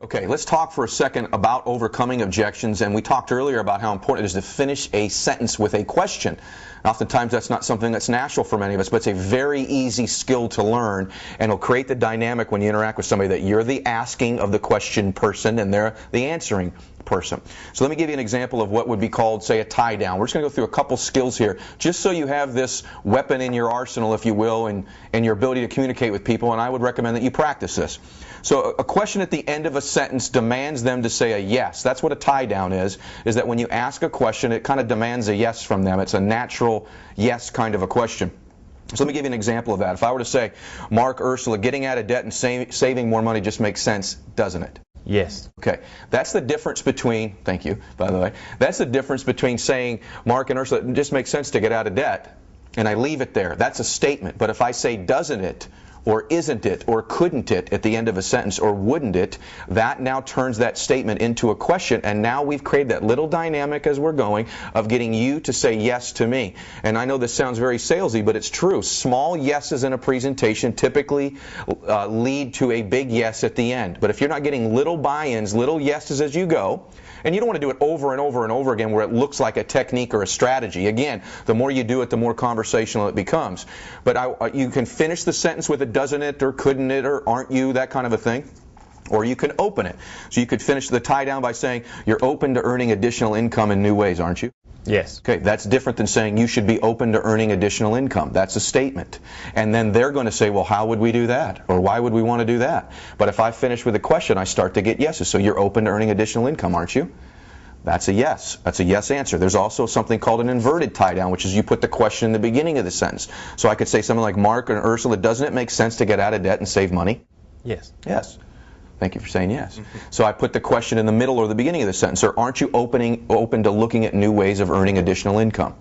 Okay, let's talk for a second about overcoming objections. And we talked earlier about how important it is to finish a sentence with a question. Oftentimes that's not something that's natural for many of us, but it's a very easy skill to learn, and it'll create the dynamic when you interact with somebody that you're the asking of the question person and they're the answering person. So let me give you an example of what would be called, say, a tie down. We're just going to go through a couple skills here, just so you have this weapon in your arsenal, if you will, and your ability to communicate with people, and I would recommend that you practice this. So a question at the end of a sentence demands them to say a yes. That's what a tie down is that when you ask a question, it kind of demands a yes from them. It's a natural yes kind of a question. So let me give you an example of that. If I were to say, Mark, Ursula, getting out of debt and saving more money just makes sense, doesn't it? Yes. Okay, that's the difference between, thank you, by the way, that's the difference between saying, Mark and Ursula, it just makes sense to get out of debt, and I leave it there. That's a statement. But if I say, doesn't it, or isn't it, or couldn't it at the end of a sentence, or wouldn't it, that now turns that statement into a question, and now we've created that little dynamic as we're going of getting you to say yes to me. And I know this sounds very salesy, but it's true. Small yeses in a presentation typically lead to a big yes at the end. But if you're not getting little buy-ins, little yeses as you go, and you don't want to do it over and over and over again where it looks like a technique or a strategy. Again, the more you do it, the more conversational it becomes. But you can finish the sentence with a doesn't it, or couldn't it, or aren't you, that kind of a thing. Or you can open it. So you could finish the tie down by saying, you're open to earning additional income in new ways, aren't you? Yes. Okay, that's different than saying you should be open to earning additional income. That's a statement. And then they're going to say, well, how would we do that? Or why would we want to do that? But if I finish with a question, I start to get yeses. So you're open to earning additional income, aren't you? That's a yes. That's a yes answer. There's also something called an inverted tie down, which is you put the question in the beginning of the sentence. So I could say something like, Mark and Ursula, doesn't it make sense to get out of debt and save money? Yes. Yes. Thank you for saying yes. So I put the question in the middle or the beginning of the sentence, or aren't you open to looking at new ways of earning additional income?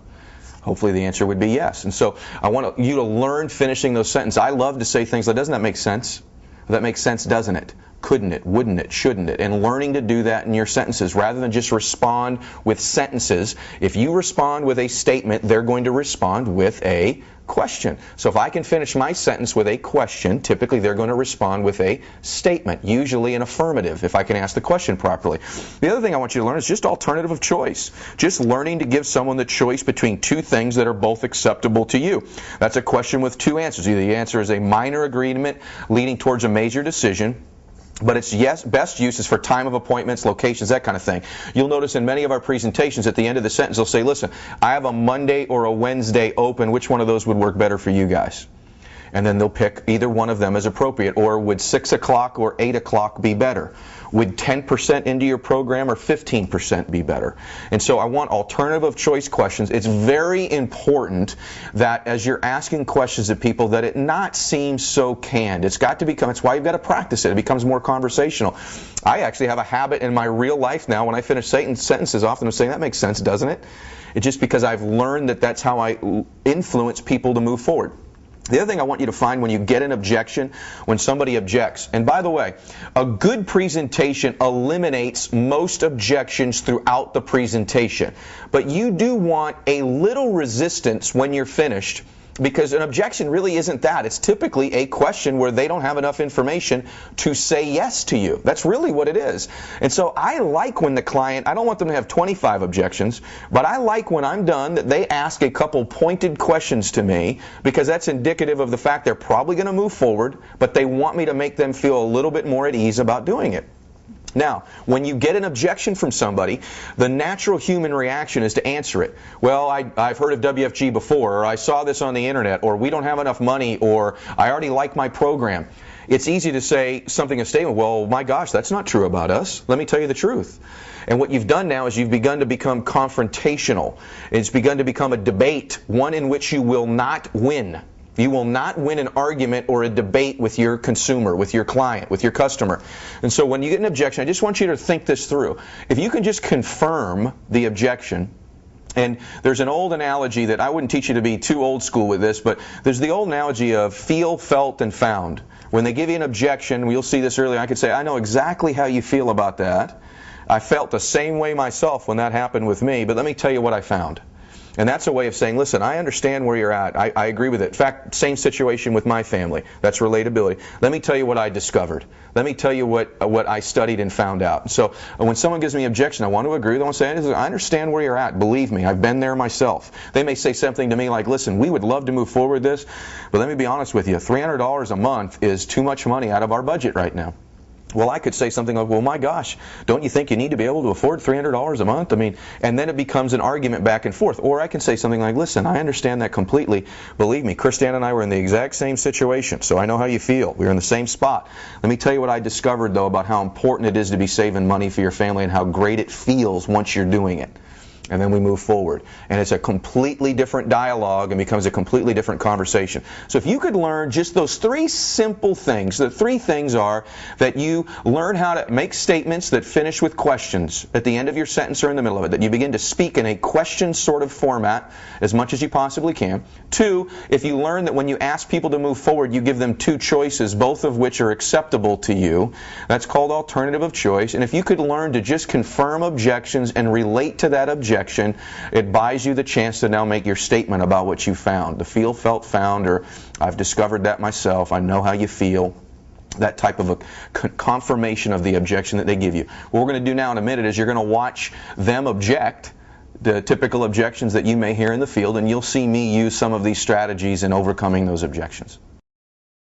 Hopefully the answer would be yes. And so I want you to learn finishing those sentences. I love to say things like, doesn't that make sense? That makes sense, doesn't it? Couldn't it? Wouldn't it? Shouldn't it? And learning to do that in your sentences rather than just respond with sentences. If you respond with a statement, they're going to respond with a question. So if I can finish my sentence with a question, typically they're going to respond with a statement, usually an affirmative, if I can ask the question properly. The other thing I want you to learn is just alternative of choice. Just learning to give someone the choice between two things that are both acceptable to you. That's a question with two answers. Either the answer is a minor agreement leading towards a major decision, but its best use is for time of appointments, locations, that kind of thing. You'll notice in many of our presentations at the end of the sentence they'll say, listen, I have a Monday or a Wednesday open. Which one of those would work better for you guys? And then they'll pick either one of them as appropriate. Or would 6 o'clock or 8 o'clock be better? Would 10% into your program or 15% be better? And so I want alternative of choice questions. It's very important that as you're asking questions of people that it not seem so canned. It's got to become, it's why you've got to practice it. It becomes more conversational. I actually have a habit in my real life now when I finish sentences often of saying, that makes sense, doesn't it? It's just because I've learned that that's how I influence people to move forward. The other thing I want you to find when you get an objection, when somebody objects, and by the way, a good presentation eliminates most objections throughout the presentation. But you do want a little resistance when you're finished, because an objection really isn't that. It's typically a question where they don't have enough information to say yes to you. That's really what it is. And so I like when the client, I don't want them to have 25 objections, but I like when I'm done that they ask a couple pointed questions to me, because that's indicative of the fact they're probably going to move forward, but they want me to make them feel a little bit more at ease about doing it. Now, when you get an objection from somebody, the natural human reaction is to answer it. Well, I've heard of WFG before, or I saw this on the internet, or we don't have enough money, or I already like my program. It's easy to say something, a statement, well, my gosh, that's not true about us. Let me tell you the truth. And what you've done now is you've begun to become confrontational. It's begun to become a debate, one in which you will not win. You will not win an argument or a debate with your consumer, with your client, with your customer. And so when you get an objection, I just want you to think this through. If you can just confirm the objection, and there's an old analogy that I wouldn't teach you to be too old school with this, but there's the old analogy of feel, felt, and found. When they give you an objection, you'll see this earlier, I could say, I know exactly how you feel about that. I felt the same way myself when that happened with me, but let me tell you what I found. And that's a way of saying, listen, I understand where you're at. I agree with it. In fact, same situation with my family. That's relatability. Let me tell you what I discovered. Let me tell you what I studied and found out. So when someone gives me an objection, I want to agree with them. I say, I understand where you're at. Believe me, I've been there myself. They may say something to me like, listen, we would love to move forward with this, but let me be honest with you. $300 a month is too much money out of our budget right now. Well, I could say something like, well, my gosh, don't you think you need to be able to afford $300 a month? I mean, and then it becomes an argument back and forth. Or I can say something like, listen, I understand that completely. Believe me, Christiane and I were in the exact same situation, so I know how you feel. We were in the same spot. Let me tell you what I discovered, though, about how important it is to be saving money for your family and how great it feels once you're doing it. And then we move forward. And it's a completely different dialogue and becomes a completely different conversation. So if you could learn just those three simple things, the three things are that you learn how to make statements that finish with questions at the end of your sentence or in the middle of it, that you begin to speak in a question sort of format as much as you possibly can. Two, if you learn that when you ask people to move forward, you give them two choices, both of which are acceptable to you. That's called alternative of choice. And if you could learn to just confirm objections and relate to that objection, it buys you the chance to now make your statement about what you found. The feel, felt, found, or I've discovered that myself, I know how you feel. That type of a confirmation of the objection that they give you. What we're going to do now in a minute is you're going to watch them object, the typical objections that you may hear in the field, and you'll see me use some of these strategies in overcoming those objections.